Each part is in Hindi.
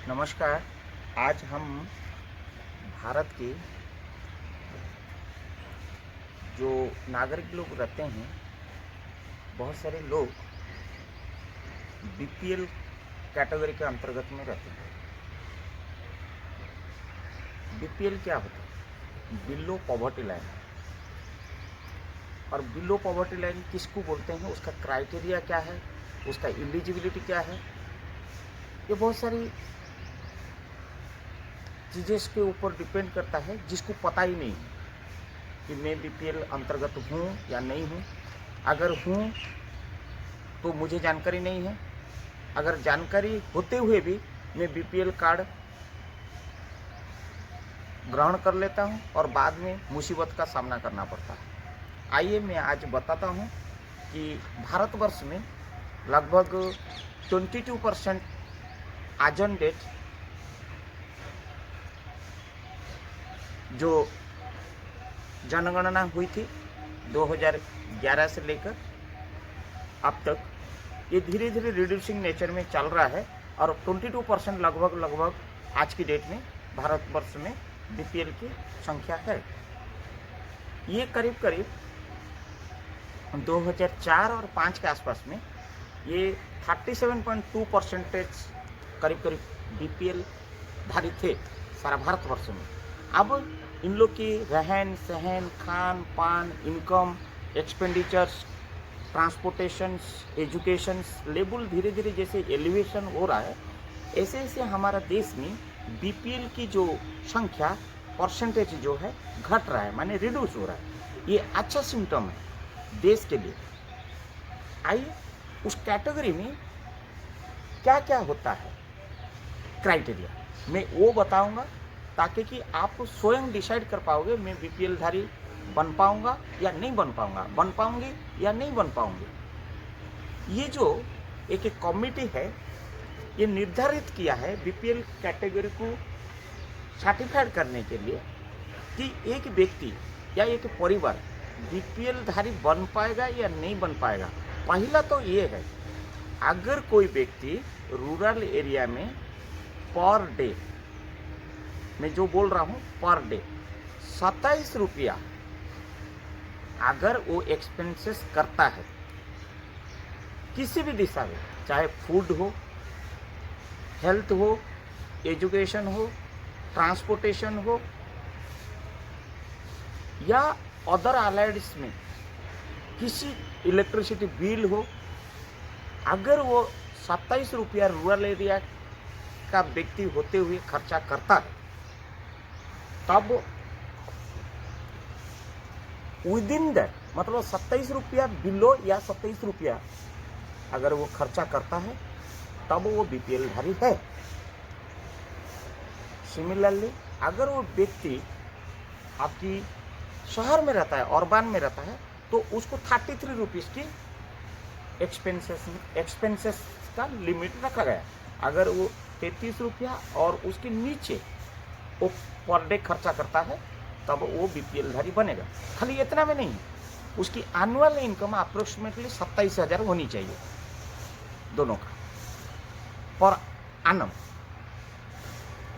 नमस्कार। आज हम भारत के जो नागरिक लोग रहते हैं, बहुत सारे लोग बीपीएल कैटेगरी के अंतर्गत में रहते हैं। बीपीएल क्या होता है? Below poverty line. और बिलो पॉवर्टी लाइन किसको बोलते हैं, उसका क्राइटेरिया क्या है, उसका एलिजिबिलिटी क्या है, ये बहुत सारी चीज़ें इसके ऊपर डिपेंड करता है, जिसको पता ही नहीं कि मैं बीपीएल अंतर्गत हूँ या नहीं हूँ। अगर हूँ तो मुझे जानकारी नहीं है, अगर जानकारी होते हुए भी मैं बीपीएल कार्ड ग्रहण कर लेता हूँ और बाद में मुसीबत का सामना करना पड़ता है। आइए मैं आज बताता हूँ कि भारतवर्ष में लगभग 22% आज ऑन डेट जो जनगणना हुई थी 2011 से लेकर अब तक, ये धीरे धीरे रिड्यूसिंग नेचर में चल रहा है और 22% लगभग आज की डेट में भारतवर्ष में बीपीएल की संख्या है। ये करीब 2004 और 5 के आसपास में ये 37.2% करीब बीपीएल धारी थे सारा भारतवर्ष में। अब इन लोग की रहन सहन, खान पान, इनकम, एक्सपेंडिचर्स, ट्रांसपोर्टेशंस, एजुकेशंस लेवल धीरे धीरे जैसे एलिवेशन हो रहा है, ऐसे ऐसे हमारा देश में बीपीएल की जो संख्या परसेंटेज जो है घट रहा है, माने रिड्यूस हो रहा है। ये अच्छा सिम्टम है देश के लिए। आइए उस कैटेगरी में क्या क्या होता है, क्राइटेरिया मैं वो बताऊंगा, ताकि कि आप स्वयं डिसाइड कर पाओगे मैं बीपीएल धारी बन पाऊंगा या नहीं बन पाऊंगा, बन पाऊंगी या नहीं बन पाऊंगी। ये जो एक कमिटी है, ये निर्धारित किया है बीपीएल कैटेगरी को सर्टिफाइड करने के लिए कि एक व्यक्ति या एक परिवार बीपीएल धारी बन पाएगा या नहीं बन पाएगा। पहला तो ये है, अगर कोई व्यक्ति रूरल एरिया में पर डे, मैं जो बोल रहा हूँ पर डे 27 रुपया अगर वो एक्सपेंसेस करता है किसी भी दिशा में, चाहे फूड हो, हेल्थ हो, एजुकेशन हो, ट्रांसपोर्टेशन हो या अदर अलाइड्स में किसी इलेक्ट्रिसिटी बिल हो, अगर वो 27 रुपया रूरल एरिया का व्यक्ति होते हुए खर्चा करता है, तब विद इन दैट, मतलब 27 रुपया बिलो या 27 रुपया अगर वो खर्चा करता है, तब वो बीपीएल धारी है। सिमिलरली अगर वो व्यक्ति आपकी शहर में रहता है, अर्बन में रहता है, तो उसको 33 रुपीज़ की एक्सपेंसेस का लिमिट रखा गया। अगर वो 33 रुपया और उसके नीचे वो पर डे खर्चा करता है, तब वो बीपीएल धारी बनेगा। खाली इतना में नहीं, उसकी एनुअल इनकम अप्रोक्सीमेटली 27,000 होनी चाहिए दोनों का पर एनम।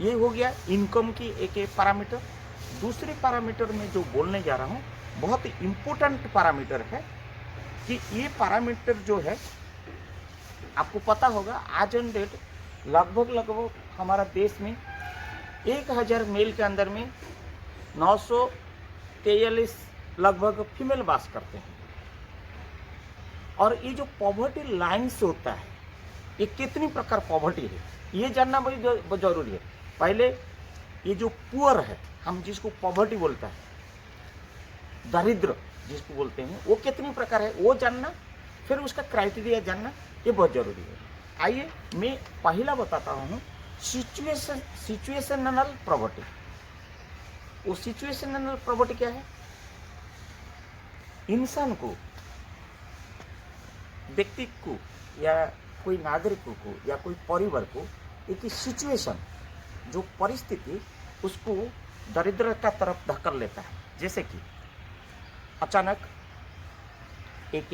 ये हो गया इनकम की एक पैरामीटर। दूसरे पैरामीटर में जो बोलने जा रहा हूँ, बहुत इम्पोर्टेंट पैरामीटर है कि ये पैरामीटर जो है, आपको पता होगा आज ऑन डेट लगभग हमारा देश में 1000 मेल के अंदर में 943 लगभग फीमेल वास करते हैं। और ये जो पॉवर्टी लाइन से होता है, ये कितनी प्रकार पॉवर्टी है, ये जानना बड़ी जरूरी है। पहले ये जो पुअर है, हम जिसको पॉवर्टी बोलता है, दरिद्र जिसको बोलते हैं, वो कितनी प्रकार है वो जानना, फिर उसका क्राइटेरिया जानना, ये बहुत जरूरी है। आइए मैं पहला बताता हूँ, सिचुएशनल प्रॉपर्टी। वो सिचुएशनल प्रॉपर्टी क्या है? इंसान को, व्यक्ति को या कोई नागरिक को या कोई परिवार को एक सिचुएशन, जो परिस्थिति उसको दरिद्रता तरफ धकेल लेता है। जैसे कि अचानक एक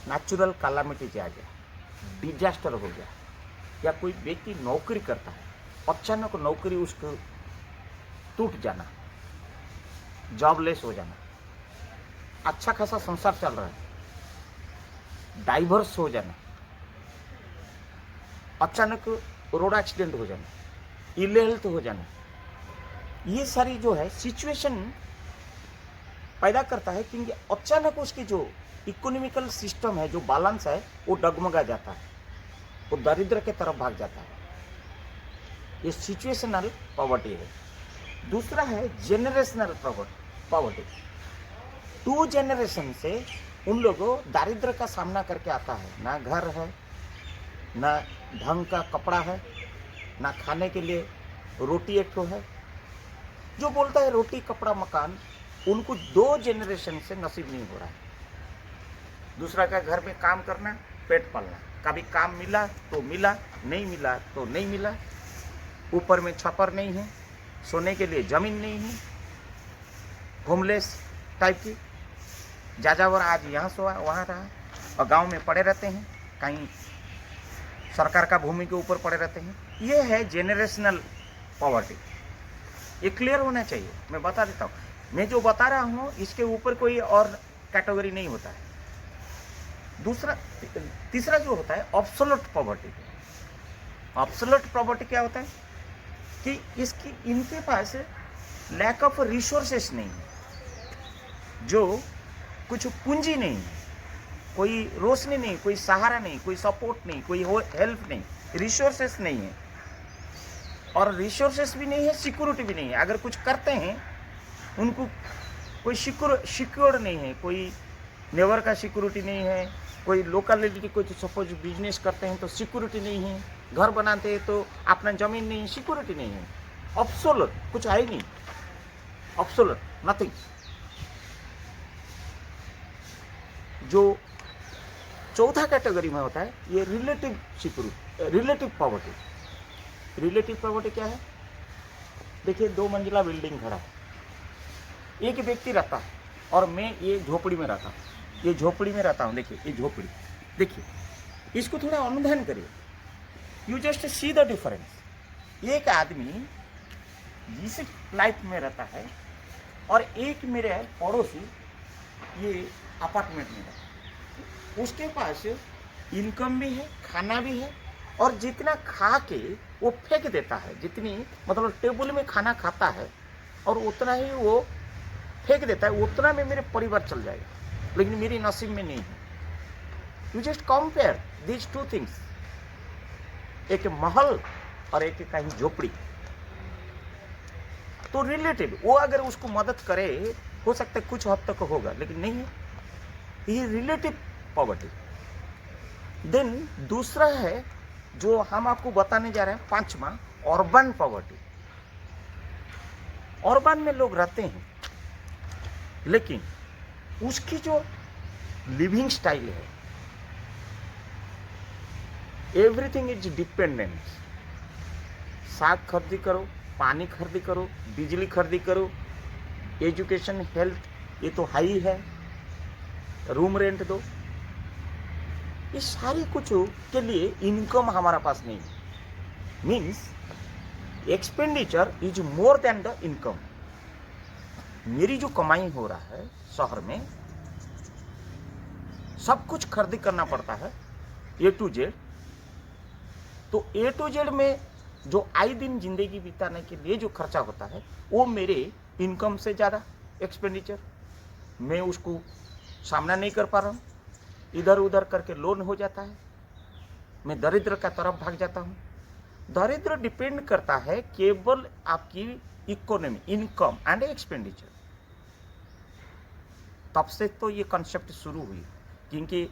नेचुरल कैलामिटी आ गया, डिजास्टर हो गया, या कोई व्यक्ति नौकरी करता है, अचानक नौकरी उसको टूट जाना, जॉबलेस हो जाना, अच्छा खासा संसार चल रहा है, डाइवर्स हो जाना, अचानक रोड एक्सीडेंट हो जाना, इल हेल्थ हो जाना, ये सारी जो है सिचुएशन पैदा करता है, क्योंकि अचानक उसकी जो इकोनॉमिकल सिस्टम है, जो बैलेंस है, वो डगमगा जाता है, वो दरिद्र के तरफ भाग जाता है। ये सिचुएशनल पॉवर्टी है। दूसरा है जेनरेशनल पॉवर्टी। 2 जनरेशन से उन लोगों दारिद्र का सामना करके आता है, ना घर है, ना ढंग का कपड़ा है, ना खाने के लिए रोटी एक तो है। जो बोलता है रोटी कपड़ा मकान, उनको 2 जनरेशन से नसीब नहीं हो रहा है। दूसरा का घर में काम करना, पेट पालना, कभी काम मिला तो मिला, नहीं मिला तो नहीं मिला, ऊपर में छप्पर नहीं है, सोने के लिए जमीन नहीं है, होमलेस टाइप की, जाजावर आज यहाँ सोया वहाँ रहा, और गांव में पड़े रहते हैं, कहीं सरकार का भूमि के ऊपर पड़े रहते हैं। ये है जेनरेशनल पॉवर्टी। ये क्लियर होना चाहिए। मैं बता देता हूँ, मैं जो बता रहा हूँ इसके ऊपर कोई और कैटेगरी नहीं होता है। तीसरा जो होता है ऑब्सोल्यूट पॉवर्टी। ऑब्सोल्यूट पॉवर्टी क्या होता है कि इनके पास लैक ऑफ रिसोर्सेस नहीं है, जो कुछ पूंजी नहीं है, कोई रोशनी नहीं, कोई सहारा नहीं, कोई सपोर्ट नहीं, कोई हेल्प नहीं, रिसोर्सेस नहीं है, और रिसोर्सेस भी नहीं है, सिक्योरिटी भी नहीं है। अगर कुछ करते हैं उनको कोई सिक्योर नहीं है, कोई नेबर का सिक्योरिटी नहीं है, कोई लोकलिटी कोई सपोज बिजनेस करते हैं तो सिक्योरिटी नहीं है, घर बनाते हैं तो अपना जमीन नहीं, सिक्योरिटी नहीं है, ऑब्सोल्यूट कुछ है ही नहीं, ऑब्सोल्यूट नथिंग। जो चौथा कैटेगरी में होता है ये रिलेटिव पॉवर्टी। रिलेटिव पॉवर्टी क्या है? देखिए 2 मंजिला बिल्डिंग खड़ा है, एक व्यक्ति रहता है और मैं ये झोपड़ी में रहता हूँ, ये झोपड़ी में रहता हूँ। देखिए ये झोपड़ी, देखिए इसको थोड़ा अनुधान करिए, you just see the difference. एक आदमी जिस फ्लाइट में रहता है और एक मेरे पड़ोसी ये अपार्टमेंट में रहता है, उसके पास इनकम भी है, खाना भी है, और जितना खा के वो फेंक देता है, जितनी मतलब टेबल में खाना खाता है और उतना ही वो फेंक देता है, उतना में मेरे परिवार चल जाएगा, लेकिन मेरी नसीब में नहीं है। You just compare these 2 things, एक महल और एक कहीं झोपड़ी। तो रिलेटिव वो अगर उसको मदद करे हो सकता है कुछ हद तक होगा, लेकिन नहीं है, ये रिलेटिव पॉवर्टी। देन दूसरा है जो हम आपको बताने जा रहे हैं, 5वां अर्बन पॉवर्टी। अर्बन में लोग रहते हैं, लेकिन उसकी जो लिविंग स्टाइल है, एवरीथिंग इज डिपेंडेंट। साग खरीदी करो, पानी खरीदी करो, बिजली खरीदी करो, एजुकेशन हेल्थ ये तो हाई है, रूम रेंट दो, ये सारी कुछ के लिए इनकम हमारा पास नहीं है। Means expenditure is more than the income. मेरी जो कमाई हो रहा है शहर में, सब कुछ खरीदी करना पड़ता है A to Z। तो A to Z में जो आए दिन जिंदगी बिताने के लिए जो खर्चा होता है वो मेरे इनकम से ज़्यादा एक्सपेंडिचर, मैं उसको सामना नहीं कर पा रहा हूँ, इधर उधर करके लोन हो जाता है, मैं दरिद्र का तरफ भाग जाता हूँ। दरिद्र डिपेंड करता है केवल आपकी इकोनॉमी, इनकम एंड एक्सपेंडिचर। तब से तो ये कॉन्सेप्ट शुरू हुई, क्योंकि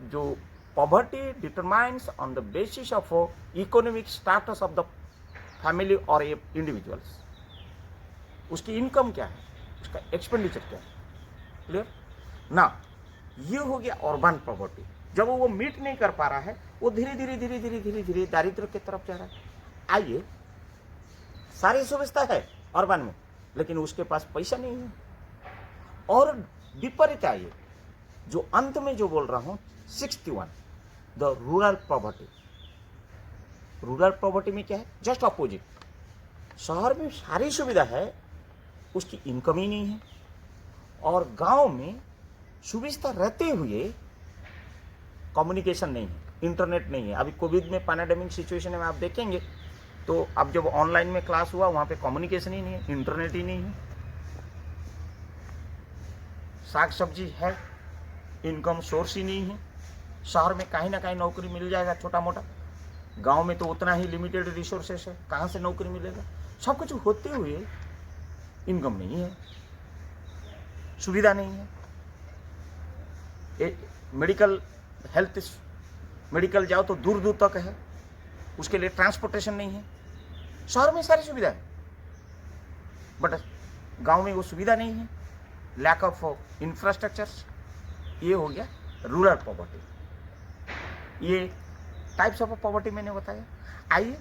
जो poverty determines on the basis of economic status of the family और इंडिविजुअल्स। उसकी इनकम क्या है, उसका एक्सपेंडिचर क्या है, क्लियर ना। ये हो गया अर्बन पॉवर्टी। जब वो मीट नहीं कर पा रहा है, वो धीरे धीरे दारिद्र्य की तरफ जा रहा है। आइए, सारी सुविधा है अर्बन में, लेकिन उसके पास पैसा नहीं है। और विपरीत आइए, जो अंत में जो बोल रहा हूं 61 the rural poverty. Rural poverty में क्या है, जस्ट अपोजिट। शहर में सारी सुविधा है, उसकी इनकम ही नहीं है। और गांव में सुविधा रहते हुए कम्युनिकेशन नहीं है, इंटरनेट नहीं है। अभी कोविड में पैंडेमिक सिचुएशन में आप देखेंगे तो अब जब ऑनलाइन में क्लास हुआ वहाँ पे कम्युनिकेशन ही नहीं है, इंटरनेट ही नहीं है। साग सब्जी है, इनकम सोर्स ही नहीं है। शहर में कहीं ना कहीं नौकरी मिल जाएगा छोटा मोटा, गांव में तो उतना ही लिमिटेड रिसोर्सेस है, कहाँ से नौकरी मिलेगा। सब कुछ होते हुए इनकम नहीं है, सुविधा नहीं है। मेडिकल हेल्थ मेडिकल जाओ तो दूर दूर तक है, उसके लिए ट्रांसपोर्टेशन नहीं है। शहर में सारी सुविधा है बट गांव में वो सुविधा नहीं है, लैक ऑफ इंफ्रास्ट्रक्चर। ये हो गया रूरल पॉवर्टी। ये टाइप्स ऑफ पॉवर्टी मैंने बताया। आइए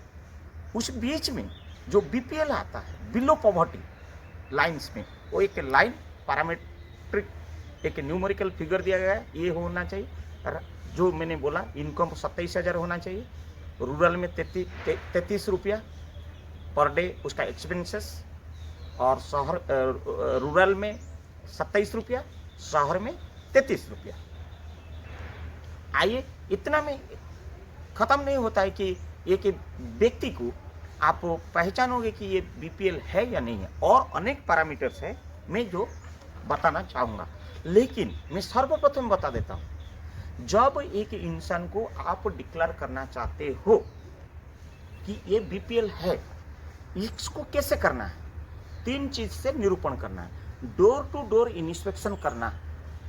उस बीच में जो बीपीएल आता है, बिलो पॉवर्टी लाइन्स में, वो एक लाइन पैरामीट्रिक एक न्यूमेरिकल फिगर दिया गया है, ये होना चाहिए। जो मैंने बोला इनकम 27,000 होना चाहिए, रूरल में 33 रुपया पर डे उसका एक्सपेंसेस, और शहर रूरल में 27 रुपया, शहर में 33 रुपया। आइए इतना में ख़त्म नहीं होता है कि एक व्यक्ति को आप पहचानोगे कि ये बीपीएल है या नहीं है, और अनेक पैरामीटर्स है मैं जो बताना चाहूँगा। लेकिन मैं सर्वप्रथम बता देता हूँ, जब एक इंसान को आप डिक्लेयर करना चाहते हो कि ये बीपीएल है, इसको कैसे करना है? 3 चीज से निरूपण करना है। डोर टू डोर इंस्पेक्शन करना,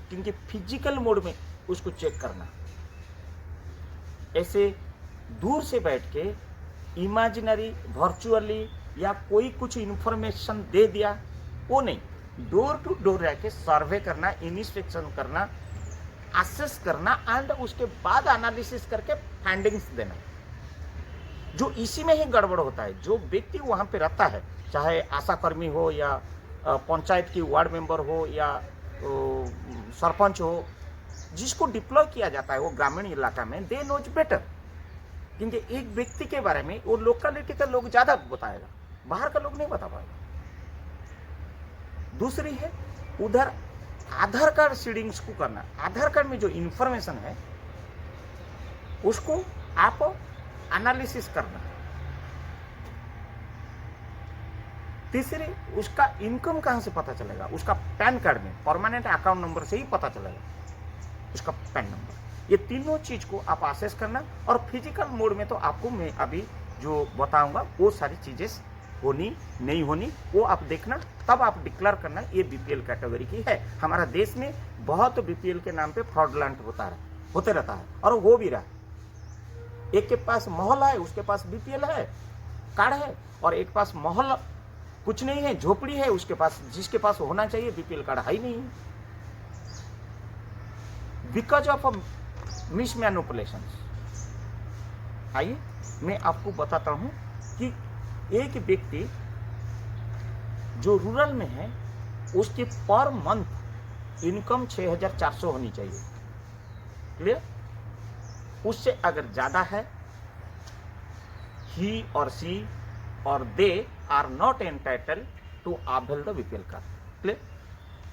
क्योंकि फिजिकल मोड में उसको चेक करना। ऐसे दूर से बैठ के इमेजिनरी वर्चुअली या कोई कुछ इंफॉर्मेशन दे दिया, वो नहीं। डोर टू डोर रह के सर्वे करना, इंस्पेक्शन करना, असेस करना, एंड उसके बाद एनालिसिस करके फाइंडिंग्स देना। जो इसी में ही गड़बड़ होता है। जो व्यक्ति वहाँ पे रहता है, चाहे आशा कर्मी हो या पंचायत की वार्ड मेंबर हो या सरपंच हो, जिसको डिप्लॉय किया जाता है वो ग्रामीण इलाका में, दे नोज बेटर। क्योंकि एक व्यक्ति के बारे में वो लोकेलिटी का लोग ज़्यादा बताएगा, बाहर का लोग नहीं बता पाएगा। दूसरी है उधर आधार कार्ड सीडिंग्स को करना। आधार कार्ड में जो इंफॉर्मेशन है उसको आप एनालिसिस करना। तीसरी, उसका इनकम कहां से पता चलेगा? उसका पैन कार्ड में परमानेंट अकाउंट नंबर से ही पता चलेगा, उसका पैन नंबर। ये तीनों चीज को आप असेस करना। और फिजिकल मोड में तो आपको मैं अभी जो बताऊंगा वो सारी चीजें होनी नहीं होनी वो आप देखना, तब आप डिक्लेयर करना ये बीपीएल कैटेगरी की है। हमारा देश में बहुत बीपीएल के नाम पे फ्रॉडलेंट होते रहता है, और वो भी रहा। एक के पास मोहल्ला है, उसके पास बीपीएल है कार्ड है, और एक पास मोहल्ला कुछ नहीं है, झोपड़ी है, उसके पास, जिसके पास होना चाहिए बीपीएल कार्ड है ही नहीं। Because of miss manipulation. आइए मैं आपको बताता हूं कि एक व्यक्ति जो रूरल में है उसकी पर मंथ इनकम 6,400 होनी चाहिए। क्लियर? उससे अगर ज्यादा है, ही और सी और they are not entitled to avail the BPL card. Clear?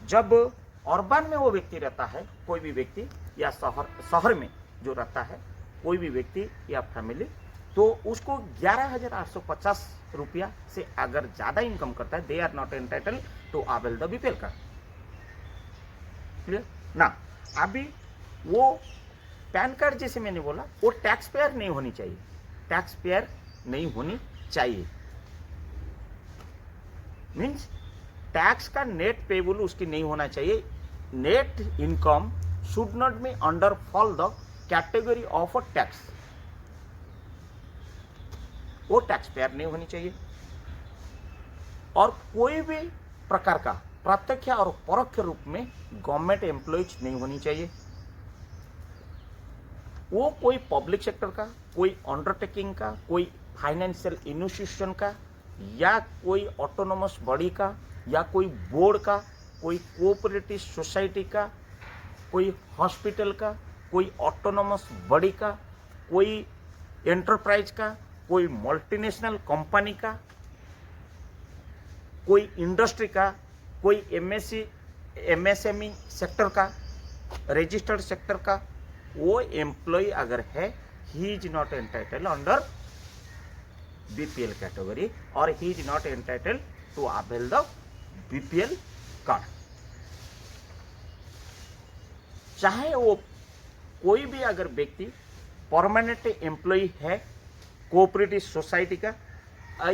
जब अर्बन में वो व्यक्ति रहता है, कोई भी व्यक्ति, या शहर में जो रहता है कोई भी व्यक्ति या फैमिली, तो उसको 11,850 रुपया से अगर ज्यादा इनकम करता है, they are not entitled to avail the BPL card. Clear ना? अभी वो पैन कार्ड जैसे मैंने बोला, वो टैक्स पेयर नहीं होनी चाहिए, टैक्स पेयर नहीं होनी चाहिए। मीन्स टैक्स का नेट पेबल उसकी नहीं होना चाहिए। Net income should not be under fall the category of a tax, वो टैक्स पेयर नहीं होनी चाहिए। और कोई भी प्रकार का प्रत्यक्ष और परोक्ष रूप में गवर्नमेंट एम्प्लॉयज नहीं होनी चाहिए। वो कोई पब्लिक सेक्टर का, कोई अंडरटेकिंग का, कोई फाइनेंशियल इंस्टीट्यूशन का, या कोई ऑटोनोमस बॉडी का, या कोई बोर्ड का, कोई कोऑपरेटिव सोसाइटी का, कोई हॉस्पिटल का, कोई ऑटोनोमस बॉडी का, कोई एंटरप्राइज का, कोई मल्टीनेशनल कंपनी का, कोई इंडस्ट्री का, कोई एमएससी एमएसएमई सेक्टर का, रजिस्टर्ड सेक्टर का, वो एम्प्लॉय अगर है, he is not entitle under BPL category और he is not entitle to avail the BPL card. चाहे वो कोई भी अगर व्यक्ति परमानेंट एम्प्लॉय है कोऑपरेटिव सोसाइटी का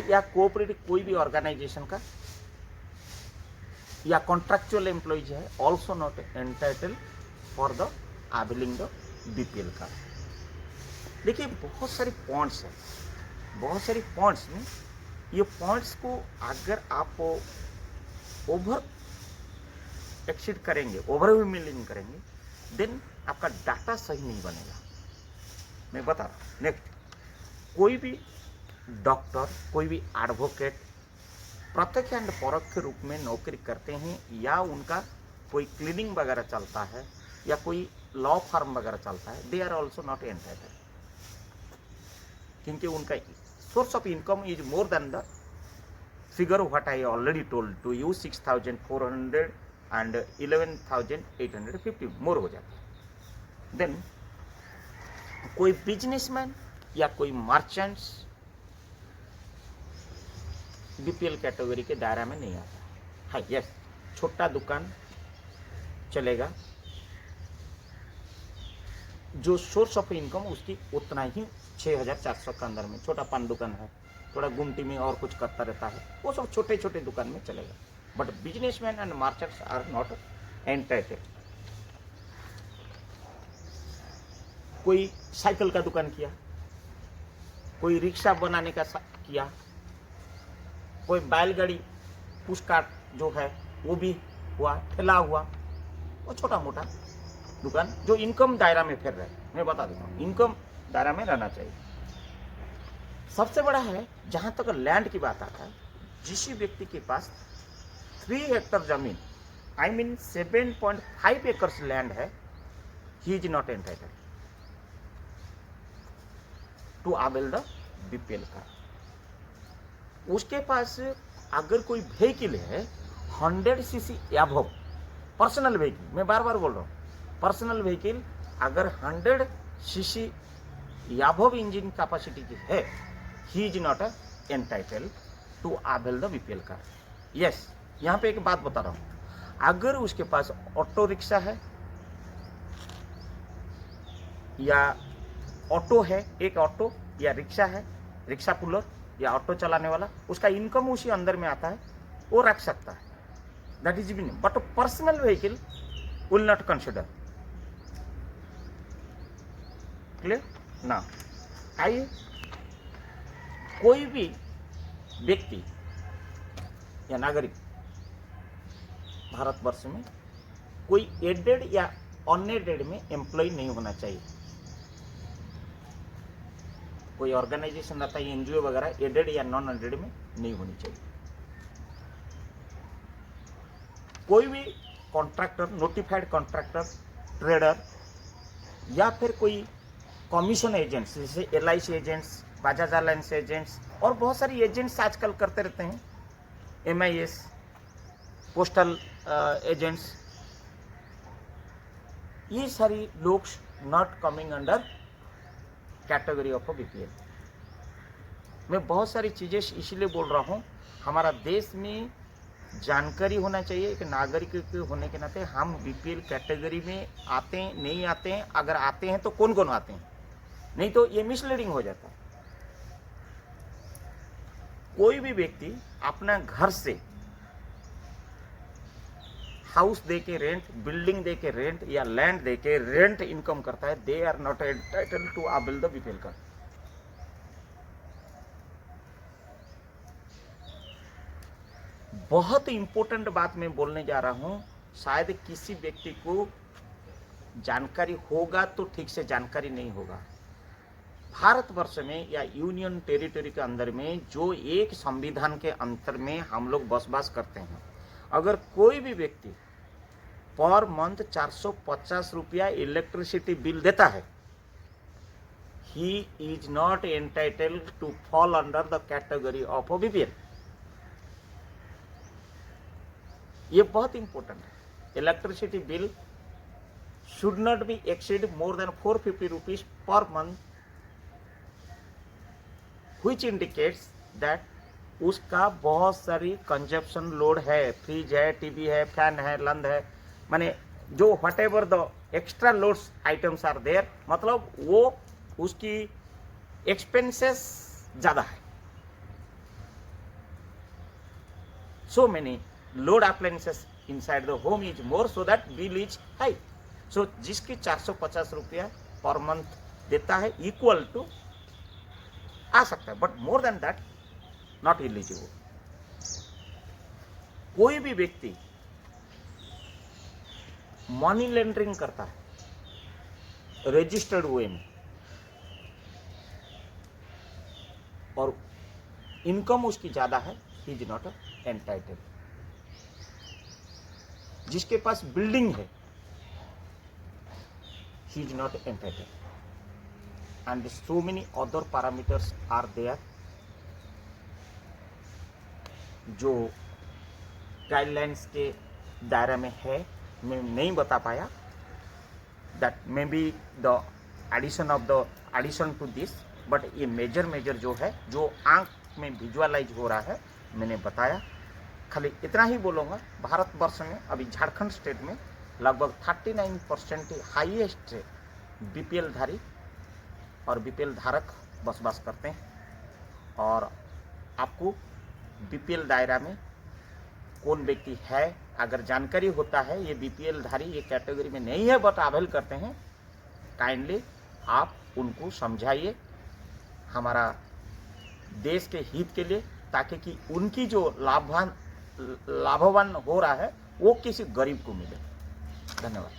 या कोऑपरेटिव कोई भी ऑर्गेनाइजेशन का या कॉन्ट्रैक्चुअल एम्प्लॉयज है, also not entitle for the availing the BPL card. देखिए बहुत सारी पॉइंट्स हैं, बहुत सारी पॉइंट्स में ये पॉइंट्स को अगर आप ओवर एक्सीड करेंगे, ओवरव्यूमिलिंग करेंगे, देन आपका डाटा सही नहीं बनेगा। मैं बता रहा हूँ। नेक्स्ट, कोई भी डॉक्टर, कोई भी एडवोकेट प्रत्यक्ष एंड परोक्ष रूप में नौकरी करते हैं या उनका कोई क्लीनिंग वगैरह चलता है या कोई लॉ फर्म वगैरह चलता है, they are also not entitled, क्योंकि उनका source of income is more than the figure what I already told to you, 6,400 and 11,850 more हो जाता है। देन कोई बिजनेसमैन या कोई मर्चेंट्स बीपीएल कैटेगरी के दायरा में नहीं आता है। यस, छोटा दुकान चलेगा, जो सोर्स ऑफ इनकम उसकी उतना ही 6,400 के अंदर में, छोटा पान दुकान है, थोड़ा गुमटी में और कुछ करता रहता है, वो सब छोटे छोटे दुकान में चलेगा। But businessman and merchants are not entitled. कोई साइकिल का दुकान किया, कोई रिक्शा बनाने का किया, कोई बैलगाड़ी पुशकार्ट जो है वो भी हुआ, ठेला हुआ, वो छोटा मोटा दुकान जो इनकम दायरा में फिर रहे। मैं बता देता हूँ, इनकम दायरा में रहना चाहिए। सबसे बड़ा है जहां तक लैंड की बात आता है, जिस व्यक्ति के पास 3 हेक्टर जमीन, आई मीन 7.5 एकर्स लैंड है, he is not entitled to avail the BPL card. उसके पास अगर कोई व्हीकल है 100 सीसी अबव, पर्सनल व्हीकल, मैं बार बार बोल रहा हूँ, पर्सनल व्हीकल अगर 100 सीसी अबव इंजन कैपेसिटी की है, he is not entitled to avail the BPL card. Yes, यहाँ पे एक बात बता रहा हूँ, अगर उसके पास ऑटो रिक्शा है या ऑटो है, एक ऑटो या रिक्शा है, रिक्शा पुलर या ऑटो चलाने वाला, उसका इनकम उसी अंदर में आता है, वो रख सकता है, that is been, but personal vehicle will not consider. Clear ना? आइए, कोई भी व्यक्ति या नागरिक भारतवर्ष में कोई एडेड या अनएडेड में एम्प्लॉय नहीं होना चाहिए। कोई ऑर्गेनाइजेशन रहता है, एनजीओ वगैरह, एडेड या नॉन एडेड में नहीं होनी चाहिए। कोई भी कॉन्ट्रैक्टर, नोटिफाइड कॉन्ट्रैक्टर, ट्रेडर या फिर कोई कमीशन एजेंट्स जैसे LIC agents, Bajaj alliance agents और बहुत सारी एजेंट्स आजकल करते रहते हैं, MIS, पोस्टल एजेंट्स, ये सारी लोग not coming under category of BPL. मैं बहुत सारी चीज़ें इसीलिए बोल रहा हूँ, हमारा देश में जानकारी होना चाहिए। एक नागरिक के होने के नाते हम बीपीएल कैटेगरी में आते हैं, नहीं आते हैं, अगर आते हैं तो कौन कौन आते हैं, नहीं तो ये मिसलीडिंग हो जाता है। कोई भी व्यक्ति अपना घर से हाउस दे के रेंट, बिल्डिंग दे के रेंट या लैंड दे के रेंट इनकम करता है, they are not entitled to avail the BPL card. बहुत इंपॉर्टेंट बात मैं बोलने जा रहा हूं, शायद किसी व्यक्ति को जानकारी होगा तो ठीक से जानकारी नहीं होगा। भारतवर्ष में या यूनियन टेरिटरी के अंदर में जो एक संविधान के अंतर में हम लोग बसवास करते हैं, अगर कोई भी व्यक्ति पर मंथ 450 रुपया इलेक्ट्रिसिटी बिल देता है, he is not entitled to fall under the category of a BPL. ये बहुत इंपॉर्टेंट है। Electricity bill should not be exceed more than 450 rupees per month, which indicates that उसका बहुत सारी कंजप्शन लोड है, फ्रिज है, टीवी है, फैन है, लंद है, माने जो whatever the extra loads items are there, मतलब वो उसकी एक्सपेंसेस ज़्यादा है। So many load appliances inside the home is more, so that bill is high. So जिसकी 450 रुपया पर मंथ देता है इक्वल टू आ सकता है, but more than that not eligible. कोई भी व्यक्ति मनी लॉन्ड्रिंग करता है रजिस्टर्ड वे में और इनकम उसकी ज्यादा है, ही इज नॉट एंटाइटल्ड। जिसके पास बिल्डिंग है, he is not entitled, and so many other parameters are there जो गाइडलाइंस के दायरे में है, मैं नहीं बता पाया। That may be the addition to this, but ये मेजर जो है, जो आंख में विजुअलाइज हो रहा है, मैंने बताया। खाली इतना ही बोलूँगा, भारतवर्ष में अभी झारखंड स्टेट में लगभग 39% हाईएस्ट बीपीएल धारी और बीपीएल धारक बसवास करते हैं। और आपको बीपीएल दायरा में कौन व्यक्ति है, अगर जानकारी होता है ये बीपीएल धारी ये कैटेगरी में नहीं है बट अवेल करते हैं, काइंडली आप उनको समझाइए हमारा देश के हित के लिए, ताकि कि उनकी जो लाभवान हो रहा है वो किसी गरीब को मिले। धन्यवाद।